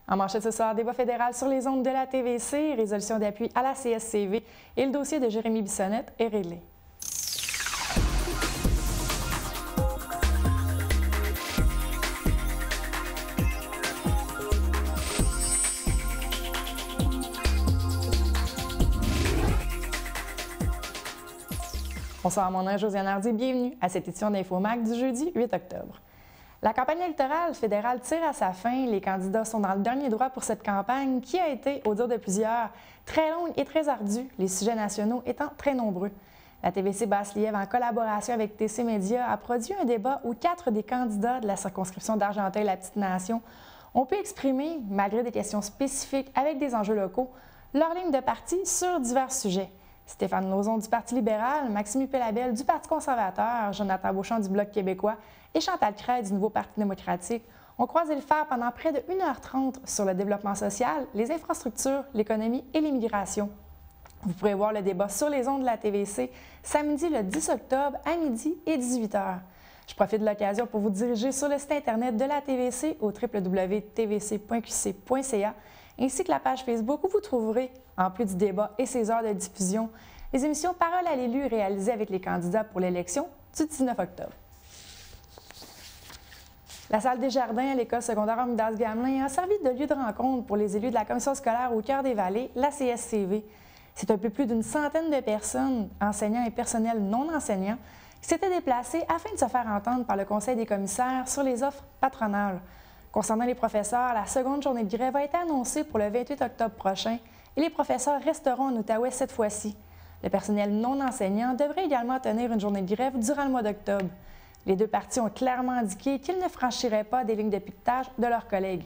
En manchette ce soir, débat fédéral sur les ondes de la TVC, résolution d'appui à la CSCV et le dossier de Jérémy Bissonnette est réglé. Bonsoir, mon nom est Josiane Hardy. Bienvenue à cette édition d'InfoMac du jeudi 8 octobre. La campagne électorale fédérale tire à sa fin. Les candidats sont dans le dernier droit pour cette campagne qui a été, au dire de plusieurs, très longue et très ardue, les sujets nationaux étant très nombreux. La TVC Basse-Lièvre, en collaboration avec TC Média, a produit un débat où 4 des candidats de la circonscription d'Argenteuil-la-Petite-Nation ont pu exprimer, malgré des questions spécifiques avec des enjeux locaux, leur ligne de parti sur divers sujets. Stéphane Lauzon du Parti libéral, Maxime Huppé-Labelle du Parti conservateur, Jonathan Beauchamp du Bloc québécois et Chantal Craig du Nouveau Parti démocratique ont croisé le fer pendant près de 1h30 sur le développement social, les infrastructures, l'économie et l'immigration. Vous pourrez voir le débat sur les ondes de la TVC samedi le 10 octobre à midi et 18h. Je profite de l'occasion pour vous diriger sur le site Internet de la TVC au www.tvc.qc.ca ainsi que la page Facebook où vous trouverez, en plus du débat et ses heures de diffusion, les émissions Parole à l'élu réalisées avec les candidats pour l'élection du 19 octobre. La salle des Jardins à l'École secondaire Armidas-Gamelin a servi de lieu de rencontre pour les élus de la commission scolaire au cœur des vallées, la CSCV. C'est un peu plus d'une centaine de personnes, enseignants et personnels non enseignants, qui s'étaient déplacés afin de se faire entendre par le Conseil des commissaires sur les offres patronales. Concernant les professeurs, la seconde journée de grève a été annoncée pour le 28 octobre prochain et les professeurs resteront en Outaouais cette fois-ci. Le personnel non enseignant devrait également tenir une journée de grève durant le mois d'octobre. Les deux partis ont clairement indiqué qu'ils ne franchiraient pas des lignes de piquetage de leurs collègues.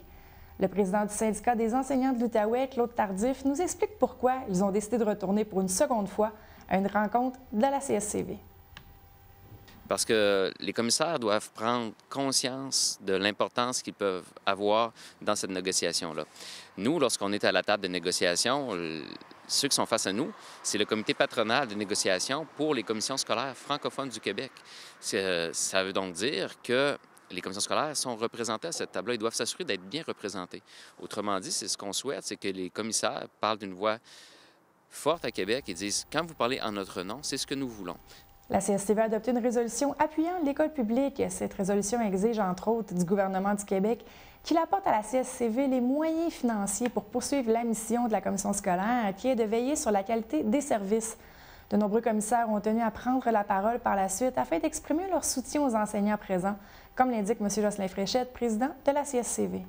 Le président du syndicat des enseignants de l'Outaouais, Claude Tardif, nous explique pourquoi ils ont décidé de retourner pour une seconde fois à une rencontre de la CSCV. Parce que les commissaires doivent prendre conscience de l'importance qu'ils peuvent avoir dans cette négociation-là. Nous, lorsqu'on est à la table de négociation, ceux qui sont face à nous, c'est le comité patronal de négociation pour les commissions scolaires francophones du Québec. Ça veut donc dire que les commissions scolaires sont représentées à cette table-là. Ils doivent s'assurer d'être bien représentés. Autrement dit, c'est ce qu'on souhaite, c'est que les commissaires parlent d'une voix forte à Québec et disent « Quand vous parlez en notre nom, c'est ce que nous voulons ». La CSTV a adopté une résolution appuyant l'école publique. Cette résolution exige, entre autres, du gouvernement du Québec qu'il apporte à la CSCV les moyens financiers pour poursuivre la mission de la commission scolaire, qui est de veiller sur la qualité des services. De nombreux commissaires ont tenu à prendre la parole par la suite afin d'exprimer leur soutien aux enseignants présents, comme l'indique M. Jocelyn Fréchette, président de la CSCV.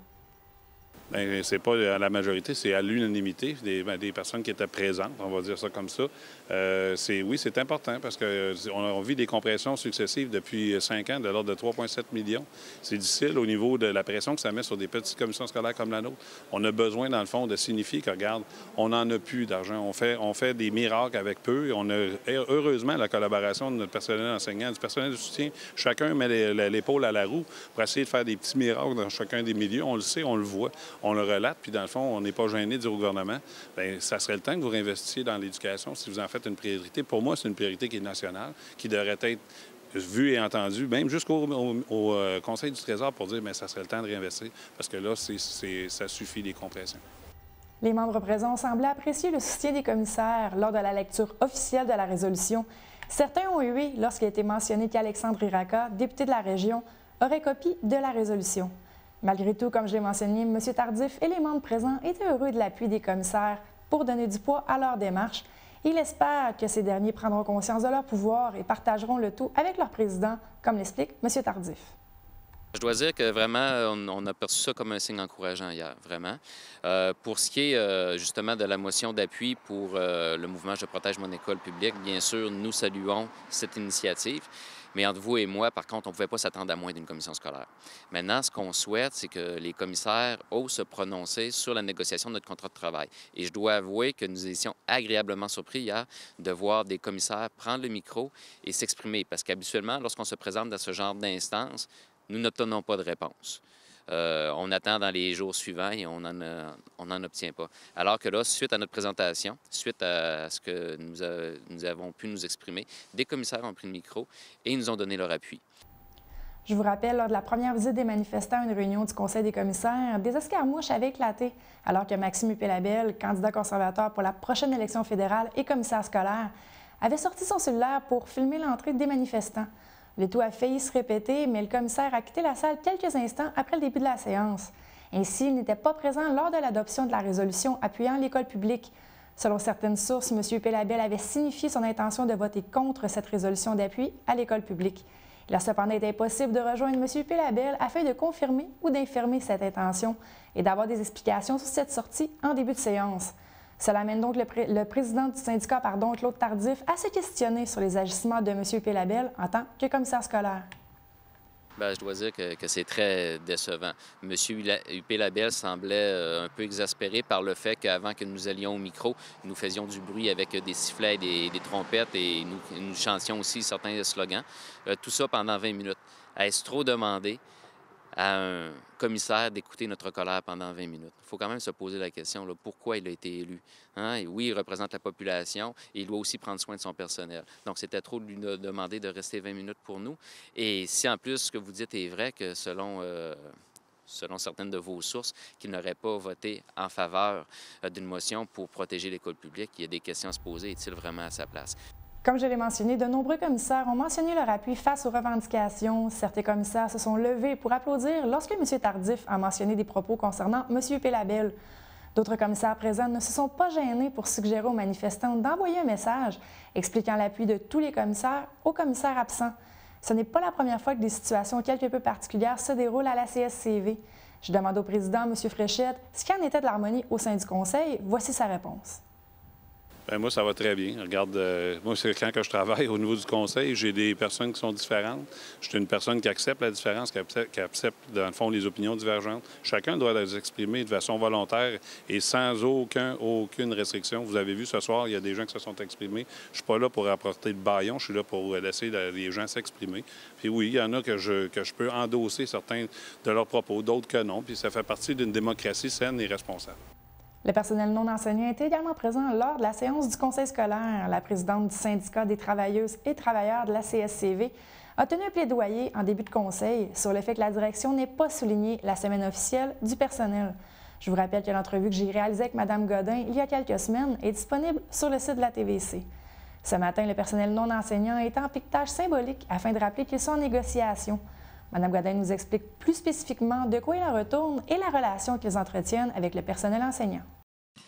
Bien, c'est pas à la majorité, c'est à l'unanimité des personnes qui étaient présentes, on va dire ça comme ça. Oui, c'est important parce qu'on vit des compressions successives depuis 5 ans de l'ordre de 3,7 millions. C'est difficile au niveau de la pression que ça met sur des petites commissions scolaires comme la nôtre. On a besoin, dans le fond, de signifier que, regarde, on n'en a plus d'argent. On fait des miracles avec peu. On a heureusement la collaboration de notre personnel enseignant, du personnel de soutien. Chacun met l'épaule à la roue pour essayer de faire des petits miracles dans chacun des milieux. On le sait, on le voit. On le relate, puis dans le fond, on n'est pas gêné de dire au gouvernement, bien, ça serait le temps que vous réinvestissiez dans l'éducation si vous en faites une priorité. Pour moi, c'est une priorité qui est nationale, qui devrait être vue et entendue, même jusqu'au Conseil du Trésor pour dire, bien, ça serait le temps de réinvestir, parce que là, ça suffit les compressions. Les membres présents semblaient apprécier le soutien des commissaires lors de la lecture officielle de la résolution. Certains ont hué lorsqu'il a été mentionné qu'Alexandre Iraca, député de la région, aurait copie de la résolution. Malgré tout, comme je l'ai mentionné, M. Tardif et les membres présents étaient heureux de l'appui des commissaires pour donner du poids à leur démarche. Il espère que ces derniers prendront conscience de leur pouvoir et partageront le tout avec leur président, comme l'explique M. Tardif. Je dois dire que vraiment, on a perçu ça comme un signe encourageant hier, vraiment. Pour ce qui est justement de la motion d'appui pour le mouvement Je protège mon école publique, bien sûr, nous saluons cette initiative. Mais entre vous et moi, par contre, on ne pouvait pas s'attendre à moins d'une commission scolaire. Maintenant, ce qu'on souhaite, c'est que les commissaires osent se prononcer sur la négociation de notre contrat de travail. Et je dois avouer que nous étions agréablement surpris hier de voir des commissaires prendre le micro et s'exprimer. Parce qu'habituellement, lorsqu'on se présente dans ce genre d'instance, nous n'obtenons pas de réponse. On attend dans les jours suivants et on n'en obtient pas. Alors que là, suite à notre présentation, suite à ce que nous avons pu nous exprimer, des commissaires ont pris le micro et ils nous ont donné leur appui. Je vous rappelle, lors de la première visite des manifestants à une réunion du Conseil des commissaires, des escarmouches avaient éclaté alors que Maxime Huppé-Labelle, candidat conservateur pour la prochaine élection fédérale et commissaire scolaire, avait sorti son cellulaire pour filmer l'entrée des manifestants. Le tout a failli se répéter, mais le commissaire a quitté la salle quelques instants après le début de la séance. Ainsi, il n'était pas présent lors de l'adoption de la résolution appuyant l'école publique. Selon certaines sources, M. Huppé-Labelle avait signifié son intention de voter contre cette résolution d'appui à l'école publique. Il a cependant été impossible de rejoindre M. Huppé-Labelle afin de confirmer ou d'infirmer cette intention et d'avoir des explications sur cette sortie en début de séance. Cela amène donc le président du syndicat, Claude Tardif, à se questionner sur les agissements de M. Huppé-Labelle en tant que commissaire scolaire. Bien, je dois dire que c'est très décevant. M. Huppé-Labelle semblait un peu exaspéré par le fait qu'avant que nous allions au micro, nous faisions du bruit avec des sifflets et des trompettes et nous chantions aussi certains slogans. Tout ça pendant 20 minutes. Est-ce trop demandé à un commissaire d'écouter notre colère pendant 20 minutes? Il faut quand même se poser la question, là, pourquoi il a été élu. Hein? Et oui, il représente la population et il doit aussi prendre soin de son personnel. Donc, c'était trop de lui demander de rester 20 minutes pour nous. Et si en plus ce que vous dites est vrai, que selon certaines de vos sources, qu'il n'aurait pas voté en faveur d'une motion pour protéger l'école publique, il y a des questions à se poser. Est-il vraiment à sa place? Comme je l'ai mentionné, de nombreux commissaires ont mentionné leur appui face aux revendications. Certains commissaires se sont levés pour applaudir lorsque M. Tardif a mentionné des propos concernant M. Huppé-Labelle. D'autres commissaires présents ne se sont pas gênés pour suggérer aux manifestants d'envoyer un message expliquant l'appui de tous les commissaires aux commissaires absents. Ce n'est pas la première fois que des situations quelque peu particulières se déroulent à la CSCV. Je demande au président, M. Fréchette, ce qu'il en était de l'harmonie au sein du Conseil. Voici sa réponse. Bien, moi, ça va très bien. Regarde, moi, c'est quand que je travaille au niveau du conseil, j'ai des personnes qui sont différentes. Je suis une personne qui accepte la différence, qui accepte, dans le fond, les opinions divergentes. Chacun doit les exprimer de façon volontaire et sans aucune restriction. Vous avez vu ce soir, il y a des gens qui se sont exprimés. Je ne suis pas là pour apporter de bâillon, je suis là pour laisser les gens s'exprimer. Puis oui, il y en a que je peux endosser certains de leurs propos, d'autres que non. Puis ça fait partie d'une démocratie saine et responsable. Le personnel non enseignant était également présent lors de la séance du conseil scolaire. La présidente du syndicat des travailleuses et travailleurs de la CSCV a tenu un plaidoyer en début de conseil sur le fait que la direction n'ait pas souligné la semaine officielle du personnel. Je vous rappelle que l'entrevue que j'ai réalisée avec Mme Godin il y a quelques semaines est disponible sur le site de la TVC. Ce matin, le personnel non enseignant est en piquetage symbolique afin de rappeler qu'ils sont en négociation. Mme Godin nous explique plus spécifiquement de quoi il en retourne et la relation qu'ils entretiennent avec le personnel enseignant.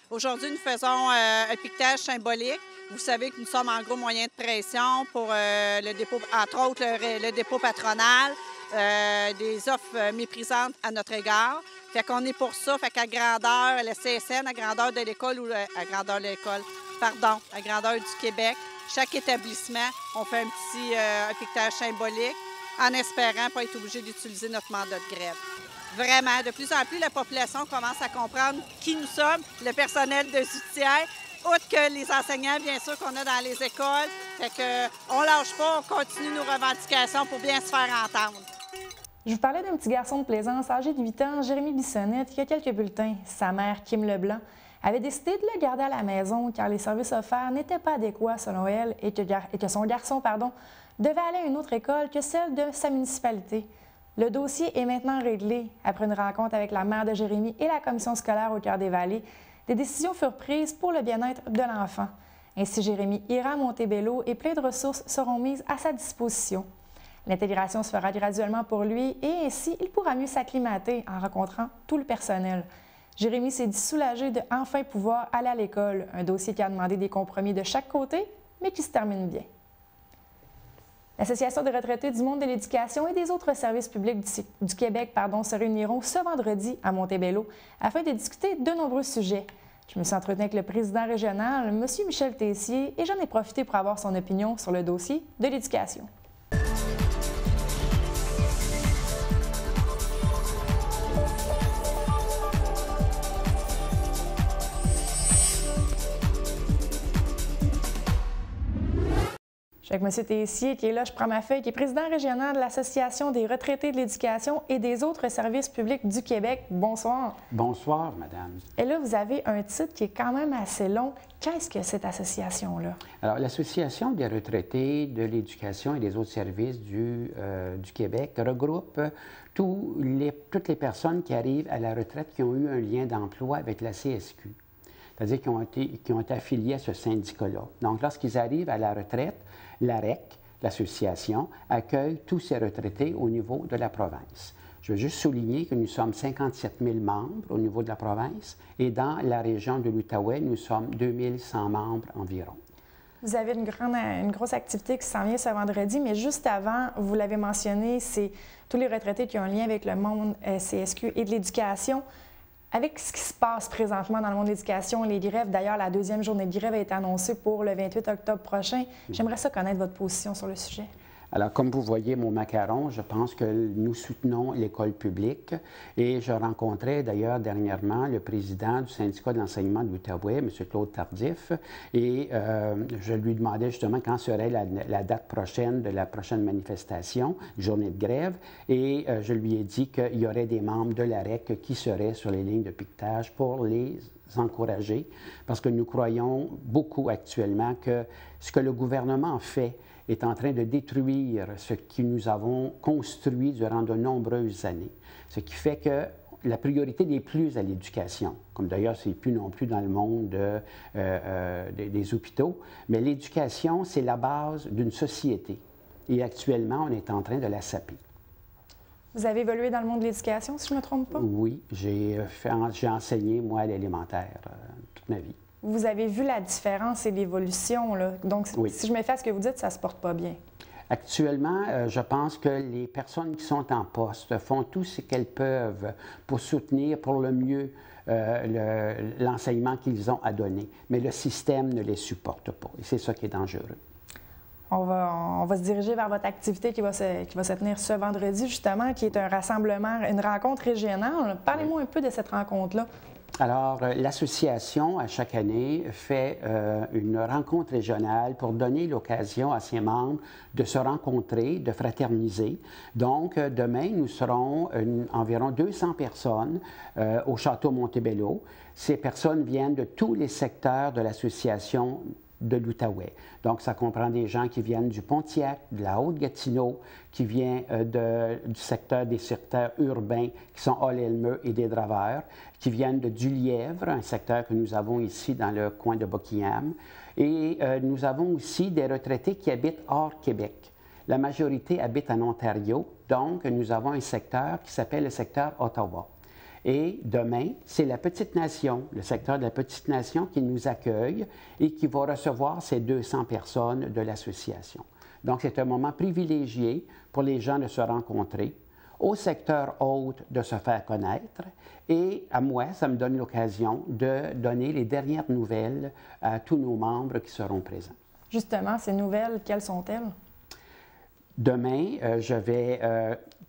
Aujourd'hui, nous faisons un piquetage symbolique. Vous savez que nous sommes en gros moyen de pression pour le dépôt, entre autres le dépôt patronal, des offres méprisantes à notre égard. Fait qu'on est pour ça, fait qu'à grandeur, le CSN, à grandeur de l'école ou à grandeur du Québec, chaque établissement, on fait un petit piquetage symbolique, en espérant pas être obligé d'utiliser notre mandat de grève. Vraiment, de plus en plus, la population commence à comprendre qui nous sommes, le personnel de Zutière, outre que les enseignants, bien sûr, qu'on a dans les écoles. Fait qu'on ne lâche pas, on continue nos revendications pour bien se faire entendre. Je vous parlais d'un petit garçon de Plaisance âgé de 8 ans, Jérémy Bissonnette, qui a quelques bulletins. Sa mère, Kim Leblanc, avait décidé de le garder à la maison car les services offerts n'étaient pas adéquats selon elle et que son garçon devait aller à une autre école que celle de sa municipalité. Le dossier est maintenant réglé. Après une rencontre avec la mère de Jérémy et la commission scolaire au Cœur des Vallées, des décisions furent prises pour le bien-être de l'enfant. Ainsi, Jérémy ira à Montebello et plein de ressources seront mises à sa disposition. L'intégration se fera graduellement pour lui et ainsi, il pourra mieux s'acclimater en rencontrant tout le personnel. Jérémy s'est dit soulagé de enfin pouvoir aller à l'école, un dossier qui a demandé des compromis de chaque côté, mais qui se termine bien. L'Association des retraités du monde de l'éducation et des autres services publics du Québec se réuniront ce vendredi à Montebello afin de discuter de nombreux sujets. Je me suis entretenue avec le président régional, M. Michel Tessier, et j'en ai profité pour avoir son opinion sur le dossier de l'éducation. Je suis avec M. Tessier qui est là, je prends ma feuille, qui est président régional de l'Association des retraités de l'éducation et des autres services publics du Québec. Bonsoir. Bonsoir, madame. Et là, vous avez un titre qui est quand même assez long. Qu'est-ce que cette association-là? Alors, l'Association des retraités de l'éducation et des autres services du Québec regroupe toutes les personnes qui arrivent à la retraite qui ont eu un lien d'emploi avec la CSQ, c'est-à-dire qui ont été affiliés à ce syndicat-là. Donc, lorsqu'ils arrivent à la retraite, l'AREC, l'association, accueille tous ces retraités au niveau de la province. Je veux juste souligner que nous sommes 57 000 membres au niveau de la province et dans la région de l'Outaouais, nous sommes 2100 membres environ. Vous avez une grosse activité qui s'en vient ce vendredi, mais juste avant, vous l'avez mentionné, c'est tous les retraités qui ont un lien avec le monde CSQ et de l'éducation. Avec ce qui se passe présentement dans le monde de l'éducation, les grèves, d'ailleurs, la deuxième journée de grève a été annoncée pour le 28 octobre prochain. J'aimerais ça connaître votre position sur le sujet. Alors, comme vous voyez mon macaron, je pense que nous soutenons l'école publique et je rencontrais d'ailleurs dernièrement le président du syndicat de l'enseignement de l'Outaouais, M. Claude Tardif, et je lui demandais justement quand serait la date prochaine de la prochaine manifestation, journée de grève, et je lui ai dit qu'il y aurait des membres de l'AREC qui seraient sur les lignes de piquetage pour les encourager, parce que nous croyons beaucoup actuellement que ce que le gouvernement fait est en train de détruire ce que nous avons construit durant de nombreuses années. Ce qui fait que la priorité n'est plus à l'éducation, comme d'ailleurs c'est plus non plus dans le monde des hôpitaux, mais l'éducation, c'est la base d'une société. Et actuellement, on est en train de la saper. Vous avez évolué dans le monde de l'éducation, si je ne me trompe pas? Oui, j'ai enseigné, moi, à l'élémentaire toute ma vie. Vous avez vu la différence et l'évolution, là. Donc, oui. Si je me fais à ce que vous dites, ça ne se porte pas bien. Actuellement, je pense que les personnes qui sont en poste font tout ce qu'elles peuvent pour soutenir pour le mieux l'enseignement qu'ils ont à donner. Mais le système ne les supporte pas. Et c'est ça qui est dangereux. On va se diriger vers votre activité qui va se tenir ce vendredi, justement, qui est un rassemblement, une rencontre régionale. Parlez-moi un peu de cette rencontre-là. Alors, l'association, à chaque année, fait une rencontre régionale pour donner l'occasion à ses membres de se rencontrer, de fraterniser. Donc, demain, nous serons environ 200 personnes au Château Montebello. Ces personnes viennent de tous les secteurs de l'association de l'Outaouais. Donc, ça comprend des gens qui viennent du Pontiac, de la Haute-Gatineau, qui viennent des secteurs urbains qui sont Hall-Elmeux et des Draveurs, qui viennent de Dulièvre, un secteur que nous avons ici dans le coin de Buckingham. Et nous avons aussi des retraités qui habitent hors Québec. La majorité habite en Ontario, donc nous avons un secteur qui s'appelle le secteur Ottawa. Et demain, c'est la Petite Nation, le secteur de la Petite Nation qui nous accueille et qui va recevoir ces 200 personnes de l'association. Donc, c'est un moment privilégié pour les gens de se rencontrer, au secteur hôte de se faire connaître et à moi, ça me donne l'occasion de donner les dernières nouvelles à tous nos membres qui seront présents. Justement, ces nouvelles, quelles sont-elles? Demain, je vais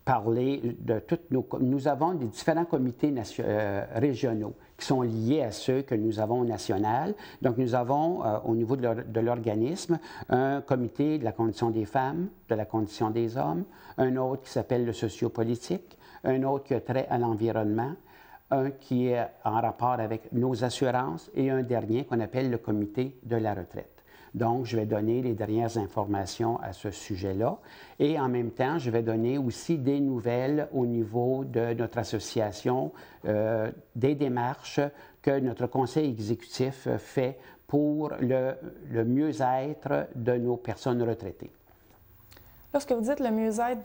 parler de toutes nos... Nous avons des différents comités régionaux qui sont liés à ceux que nous avons au national. Donc, nous avons, au niveau de l'organisme, un comité de la condition des femmes, de la condition des hommes, un autre qui s'appelle le sociopolitique, un autre qui a trait à l'environnement, un qui est en rapport avec nos assurances et un dernier qu'on appelle le comité de la retraite. Donc, je vais donner les dernières informations à ce sujet-là. Et en même temps, je vais donner aussi des nouvelles au niveau de notre association, des démarches que notre conseil exécutif fait pour le mieux-être de nos personnes retraitées. Lorsque vous dites le mieux-être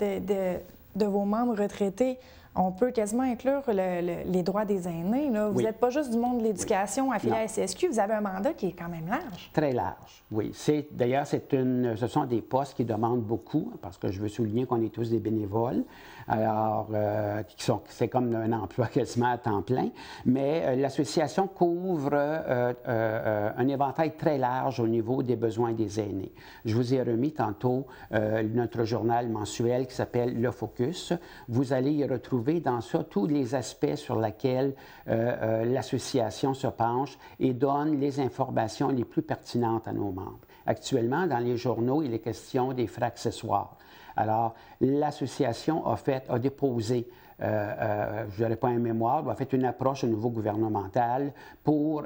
de vos membres retraités, on peut quasiment inclure les droits des aînés. Là. Vous n'êtes pas juste du monde de l'éducation affilié à la SSQ, vous avez un mandat qui est quand même large. Très large, oui. D'ailleurs, ce sont des postes qui demandent beaucoup, parce que je veux souligner qu'on est tous des bénévoles. Alors, c'est comme un emploi quasiment à temps plein. Mais l'association couvre un éventail très large au niveau des besoins des aînés. Je vous ai remis tantôt notre journal mensuel qui s'appelle Le Focus. Vous allez y retrouver dans ça tous les aspects sur lesquels l'association se penche et donne les informations les plus pertinentes à nos membres. Actuellement, dans les journaux, il est question des frais accessoires. Alors, l'association a déposé, je n'aurais pas un mémoire, a fait une approche au niveau gouvernemental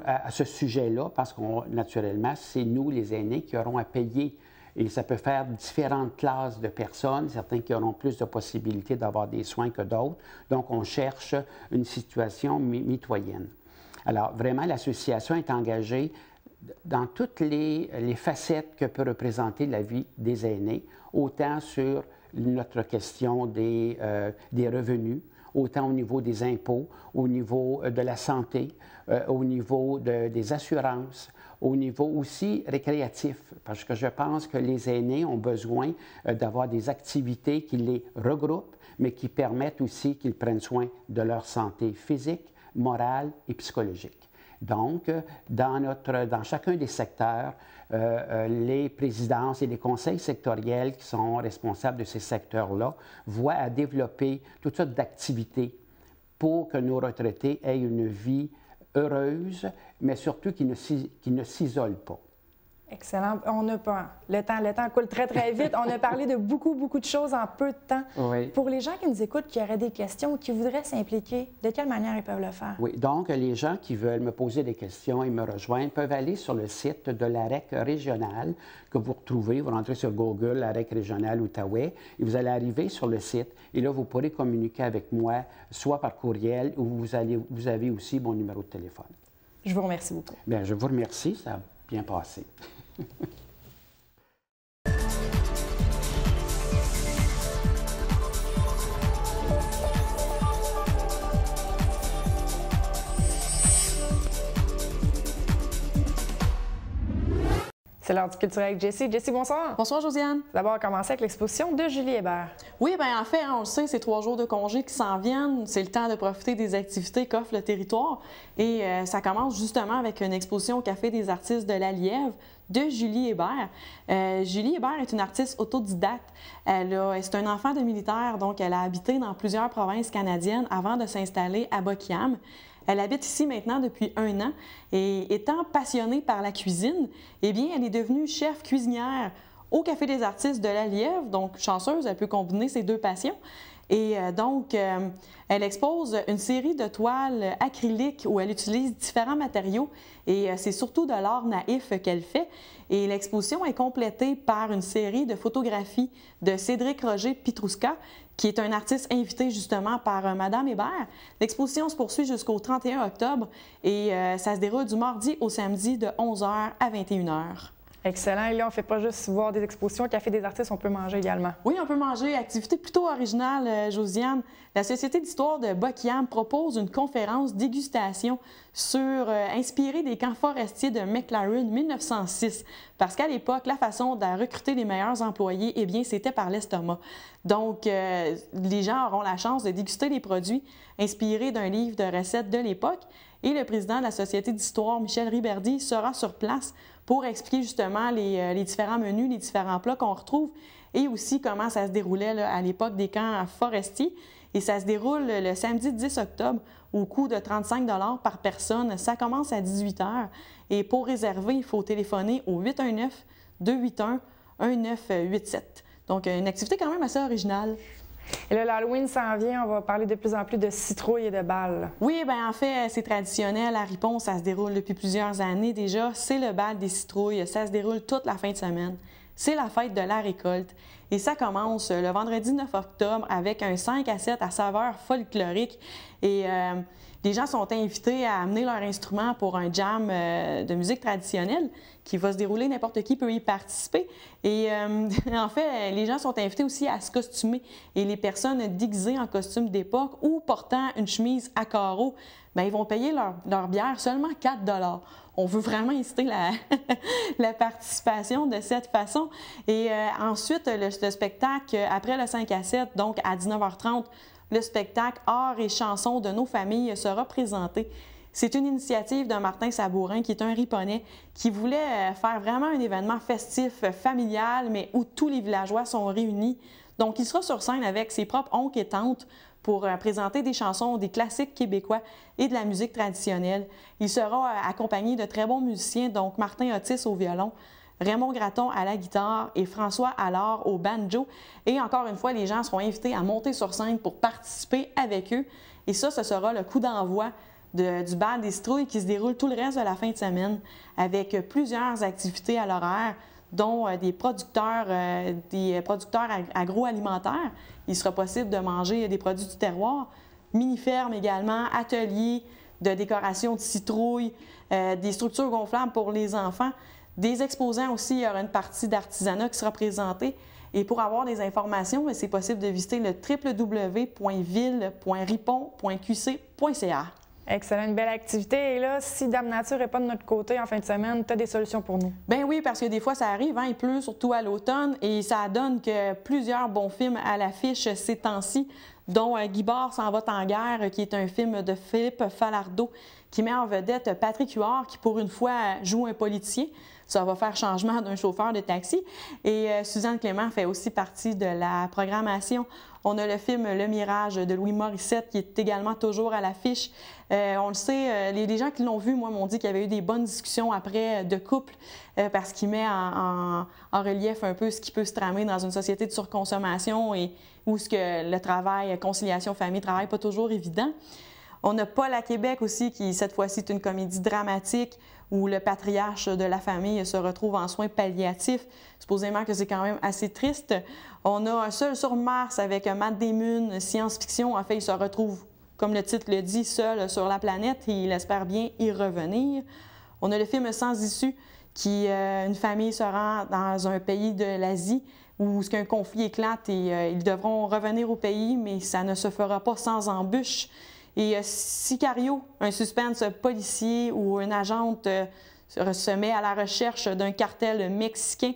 à ce sujet-là, parce que naturellement, c'est nous, les aînés, qui aurons à payer. Et ça peut faire différentes classes de personnes, certains qui auront plus de possibilités d'avoir des soins que d'autres. Donc, on cherche une situation mitoyenne. Alors, vraiment, l'association est engagée dans toutes les facettes que peut représenter la vie des aînés, autant sur notre question des revenus, autant au niveau des impôts, au niveau de la santé, au niveau des assurances, au niveau aussi récréatif, parce que je pense que les aînés ont besoin d'avoir des activités qui les regroupent, mais qui permettent aussi qu'ils prennent soin de leur santé physique, morale et psychologique. Donc, dans chacun des secteurs, les présidences et les conseils sectoriels qui sont responsables de ces secteurs-là voient à développer toutes sortes d'activités pour que nos retraités aient une vie heureuse, mais surtout qui ne s'isolent pas. Excellent. On n'a pas. Le temps coule très, très vite. On a parlé de beaucoup de choses en peu de temps. Oui. Pour les gens qui nous écoutent, qui auraient des questions ou qui voudraient s'impliquer, de quelle manière ils peuvent le faire? Oui. Donc, les gens qui veulent me poser des questions et me rejoindre peuvent aller sur le site de l'AREC régional que vous retrouvez. Vous rentrez sur Google, l'AREC régional Outaouais, et vous allez arriver sur le site. Et là, vous pourrez communiquer avec moi, soit par courriel ou vous avez aussi mon numéro de téléphone. Je vous remercie beaucoup. Bien, je vous remercie. Ça a bien passé. C'est l'heure du culturel avec Jessie. Jessie, bonsoir. Bonsoir, Josiane. D'abord, on va commencer avec l'exposition de Julie Hébert. Oui, bien en fait, on le sait, c'est 3 jours de congé qui s'en viennent. C'est le temps de profiter des activités qu'offre le territoire. Et ça commence justement avec une exposition au Café des artistes de la Lièvre de Julie Hébert. Julie Hébert est une artiste autodidacte. C'est un enfant de militaire, donc elle a habité dans plusieurs provinces canadiennes avant de s'installer à Buckingham. Elle habite ici maintenant depuis 1 an et étant passionnée par la cuisine, eh bien, elle est devenue chef cuisinière au Café des artistes de la Lièvre. Donc, chanceuse, elle peut combiner ses 2 passions. Et elle expose une série de toiles acryliques où elle utilise différents matériaux et c'est surtout de l'art naïf qu'elle fait. Et l'exposition est complétée par une série de photographies de Cédric Roger Pietruska, qui est un artiste invité justement par Madame Hébert. L'exposition se poursuit jusqu'au 31 octobre et ça se déroule du mardi au samedi de 11h à 21h. Excellent. Et là, on ne fait pas juste voir des expositions. Au Café des artistes, on peut manger également. Oui, on peut manger. Activité plutôt originale, Josiane. La Société d'histoire de Buckingham propose une conférence dégustation inspirée des camps forestiers de McLaren 1906. Parce qu'à l'époque, la façon de recruter les meilleurs employés, eh bien, c'était par l'estomac. Donc, les gens auront la chance de déguster les produits inspirés d'un livre de recettes de l'époque. Et le président de la Société d'histoire, Michel Riberdy, sera sur place pour expliquer justement les différents menus, les différents plats qu'on retrouve et aussi comment ça se déroulait là, à l'époque des camps forestiers. Et ça se déroule le samedi 10 octobre au coût de 35 $ par personne. Ça commence à 18 h. Et pour réserver, il faut téléphoner au 819-281-1987. Donc, une activité quand même assez originale. Et là, l'Halloween s'en vient, on va parler de plus en plus de citrouilles et de balles. Oui, bien en fait, c'est traditionnel. À Ripon, ça se déroule depuis plusieurs années déjà. C'est le bal des citrouilles. Ça se déroule toute la fin de semaine. C'est la fête de la récolte. Et ça commence le vendredi 9 octobre avec un 5 à 7 à saveur folklorique. Et les gens sont invités à amener leur instrument pour un jam de musique traditionnelle qui va se dérouler, n'importe qui peut y participer. Et en fait, les gens sont invités aussi à se costumer. Et les personnes déguisées en costume d'époque ou portant une chemise à carreaux, bien, ils vont payer leur bière seulement 4 $. On veut vraiment inciter la participation de cette façon. Et ensuite, le spectacle, après le 5 à 7, donc à 19h30, le spectacle Art et chansons de nos familles sera présenté. C'est une initiative de Martin Sabourin, qui est un Riponais, qui voulait faire vraiment un événement festif, familial, mais où tous les villageois sont réunis. Donc, il sera sur scène avec ses propres oncles et tantes pour présenter des chansons, des classiques québécois et de la musique traditionnelle. Il sera accompagné de très bons musiciens, donc Martin Otis au violon, Raymond Gratton à la guitare et François Allard au banjo. Et encore une fois, les gens seront invités à monter sur scène pour participer avec eux. Et ça, ce sera le coup d'envoi du bal des citrouilles qui se déroule tout le reste de la fin de semaine avec plusieurs activités à l'horaire, dont des producteurs agroalimentaires. Il sera possible de manger des produits du terroir, mini-fermes également, ateliers de décoration de citrouilles, des structures gonflables pour les enfants, des exposants aussi. Il y aura une partie d'artisanat qui sera présentée. Et pour avoir des informations, c'est possible de visiter le www.ville.ripon.qc.ca. Excellent, une belle activité. Et là, si Dame Nature n'est pas de notre côté en fin de semaine, tu as des solutions pour nous? Bien oui, parce que des fois, ça arrive, hein, il pleut, surtout à l'automne, et ça donne que plusieurs bons films à l'affiche ces temps-ci, dont Guy Bard s'en va en guerre, qui est un film de Philippe Falardeau, qui met en vedette Patrick Huard, qui pour une fois joue un politicien. Ça va faire changement d'un chauffeur de taxi. Et Suzanne Clément fait aussi partie de la programmation. On a le film Le Mirage de Louis Morissette qui est également toujours à l'affiche. On le sait, les gens qui l'ont vu, moi, m'ont dit qu'il y avait eu des bonnes discussions après de couple parce qu'il met en relief un peu ce qui peut se tramer dans une société de surconsommation et où ce que le travail, conciliation famille-travail, pas toujours évident. On a Paul à Québec aussi, qui cette fois-ci est une comédie dramatique où le patriarche de la famille se retrouve en soins palliatifs. Supposément que c'est quand même assez triste. On a Un seul sur Mars avec Matt Damon, science-fiction. En fait, il se retrouve, comme le titre le dit, seul sur la planète et il espère bien y revenir. On a le film Sans issue, qui une famille se rend dans un pays de l'Asie où un conflit éclate et ils devront revenir au pays, mais ça ne se fera pas sans embûches. Et Sicario, un suspense policier où une agente se met à la recherche d'un cartel mexicain.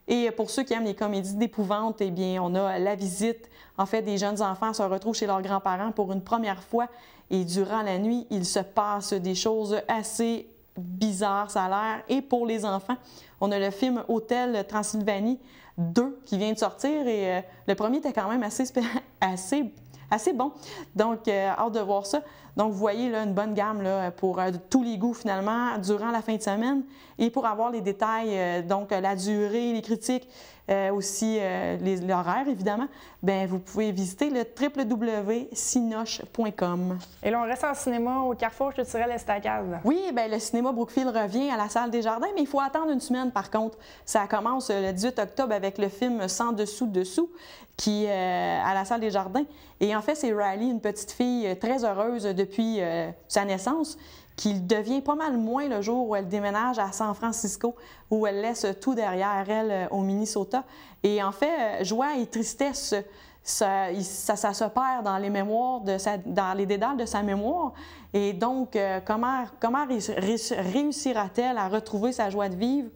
Et pour ceux qui aiment les comédies d'épouvante, eh bien, on a La Visite. En fait, des jeunes enfants se retrouvent chez leurs grands-parents pour une première fois et durant la nuit, il se passe des choses assez bizarres, ça a l'air. Et pour les enfants, on a le film Hôtel Transylvanie 2 qui vient de sortir et le premier était quand même assez bon. Donc, hâte de voir ça. Donc, vous voyez là, une bonne gamme là, pour tous les goûts finalement durant la fin de semaine. Et pour avoir les détails, donc la durée, les critiques, aussi l'horaire évidemment, bien, vous pouvez visiter le www.cinoche.com. Et là, on reste en cinéma au Carrefour culturel Estacade. Oui, bien, le cinéma Brookfield revient à la salle des Jardins, mais il faut attendre une semaine par contre. Ça commence le 18 octobre avec le film Sans dessous, qui est à la salle des Jardins. Et en fait, c'est Riley, une petite fille très heureuse depuis sa naissance, qui devient pas mal moins le jour où elle déménage à San Francisco, où elle laisse tout derrière elle au Minnesota. Et en fait, joie et tristesse, ça se perd dans les mémoires, dans les dédales de sa mémoire. Et donc, comment réussira-t-elle à retrouver sa joie de vivre?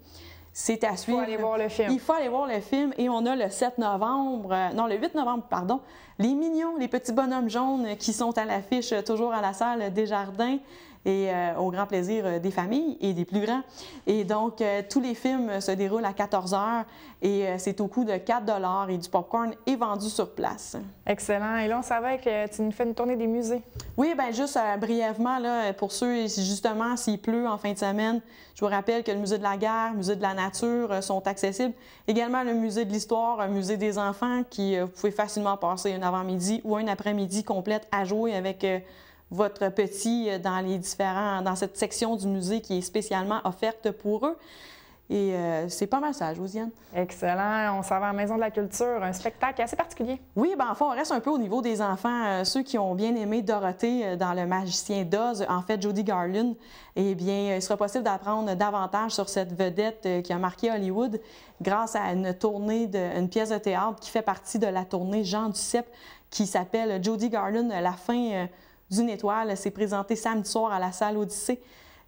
C'est à suivre. Il faut aller voir le film. Il faut aller voir le film. Et on a le 8 novembre, pardon, les mignons, les petits bonhommes jaunes qui sont à l'affiche toujours à la salle des Jardins et au grand plaisir des familles et des plus grands. Et donc, tous les films se déroulent à 14h et c'est au coût de 4 $ et du popcorn est vendu sur place. Excellent. Et là, on savait que tu nous fais une tournée des musées. Oui, bien juste brièvement, là, pour ceux, justement, s'il pleut en fin de semaine, je vous rappelle que le Musée de la guerre, le Musée de la nature sont accessibles. Également, le Musée de l'histoire, un musée des enfants qui vous pouvez facilement passer un avant-midi ou un après-midi complète à jouer avec votre petit dans cette section du musée qui est spécialement offerte pour eux. Et c'est pas mal ça, Josiane. Excellent. On s'en va à la Maison de la Culture, un spectacle assez particulier. Oui, bien, en fait, on reste un peu au niveau des enfants. Ceux qui ont bien aimé Dorothée dans Le Magicien d'Oz, en fait, Judy Garland, eh bien, il sera possible d'apprendre davantage sur cette vedette qui a marqué Hollywood grâce à une pièce de théâtre qui fait partie de la tournée Jean Duceppe qui s'appelle Judy Garland, La fin d'une étoile. C'est présenté samedi soir à la salle Odyssée.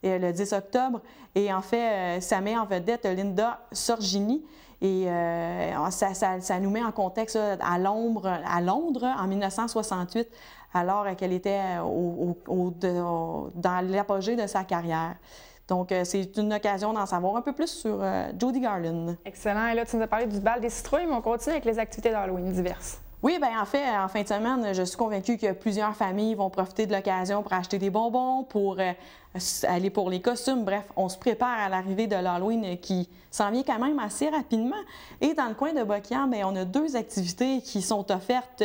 Le 10 octobre. Et en fait, ça met en vedette Linda Sorgini. Et ça nous met en contexte à Londres en 1968, alors qu'elle était dans l'apogée de sa carrière. Donc, c'est une occasion d'en savoir un peu plus sur Judy Garland. Excellent. Et là, tu nous as parlé du bal des citrouilles, mais on continue avec les activités d'Halloween diverses. Oui, bien en fait, en fin de semaine, je suis convaincue que plusieurs familles vont profiter de l'occasion pour acheter des bonbons, pour aller pour les costumes. Bref, on se prépare à l'arrivée de l'Halloween qui s'en vient quand même assez rapidement. Et dans le coin de Boquian, bien, on a 2 activités qui sont offertes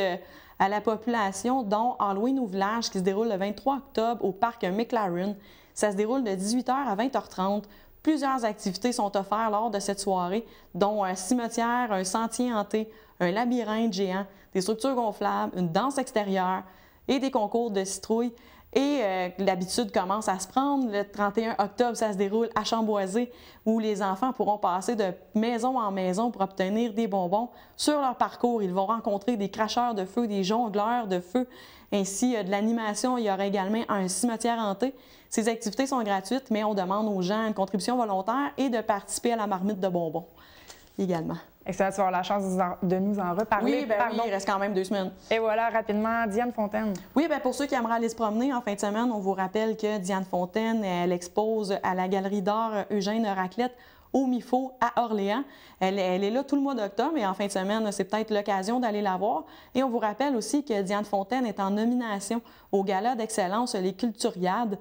à la population, dont Halloween au village qui se déroule le 23 octobre au parc McLaren. Ça se déroule de 18h à 20h30. Plusieurs activités sont offertes lors de cette soirée, dont un cimetière, un sentier hanté, un labyrinthe géant, des structures gonflables, une danse extérieure et des concours de citrouilles. Et l'habitude commence à se prendre. Le 31 octobre, ça se déroule à Chamboisé, où les enfants pourront passer de maison en maison pour obtenir des bonbons. Sur leur parcours, ils vont rencontrer des cracheurs de feu, des jongleurs de feu, ainsi de l'animation. Il y aura également un cimetière hanté. Ces activités sont gratuites, mais on demande aux gens une contribution volontaire et de participer à la marmite de bonbons également. Excellent, tu vas avoir la chance de nous en reparler. Oui, oui, il reste quand même 2 semaines. Et voilà, rapidement, Diane Fontaine. Oui, bien pour ceux qui aimeraient aller se promener en fin de semaine, on vous rappelle que Diane Fontaine, elle expose à la Galerie d'art Eugène Raclette au MIFO à Orléans. Elle est là tout le mois d'octobre et en fin de semaine, c'est peut-être l'occasion d'aller la voir. Et on vous rappelle aussi que Diane Fontaine est en nomination au Gala d'excellence Les Culturiades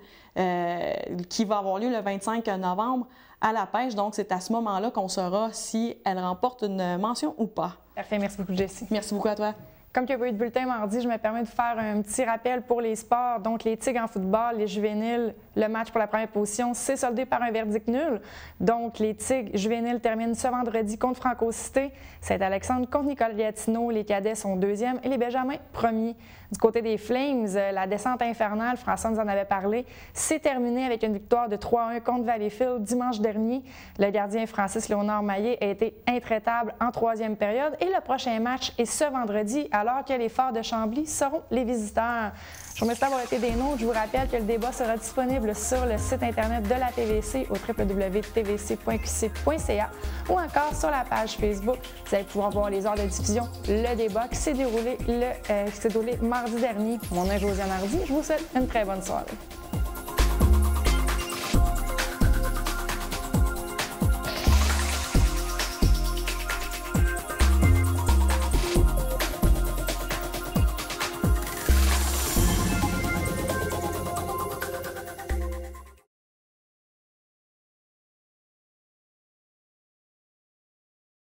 qui va avoir lieu le 25 novembre à la pêche. Donc, c'est à ce moment-là qu'on saura si elle remporte une mention ou pas. Parfait. Merci beaucoup, Jessie. Merci beaucoup à toi. Comme il n'y a pas eu de bulletin mardi, je me permets de faire un petit rappel pour les sports. Donc, les Tigres en football, les juvéniles, le match pour la première position, c'est soldé par un verdict nul. Donc, les Tigres juvéniles terminent ce vendredi contre Franco-Cité. Saint-Alexandre contre Nicole Gatineau. Les cadets sont 2e et les Benjamins premiers. Du côté des Flames, la descente infernale, François nous en avait parlé, s'est terminée avec une victoire de 3-1 contre Valleyfield dimanche dernier. Le gardien Francis Léonard Maillet a été intraitable en 3e période et le prochain match est ce vendredi alors que les Forts de Chambly seront les visiteurs. Je vous remercie d'avoir été des nôtres. Je vous rappelle que le débat sera disponible sur le site Internet de la TVC au www.tvc.qc.ca ou encore sur la page Facebook. Vous allez pouvoir voir les heures de diffusion. Le débat qui s'est déroulé mardi dernier. Mon nom est Josiane Hardy. Je vous souhaite une très bonne soirée.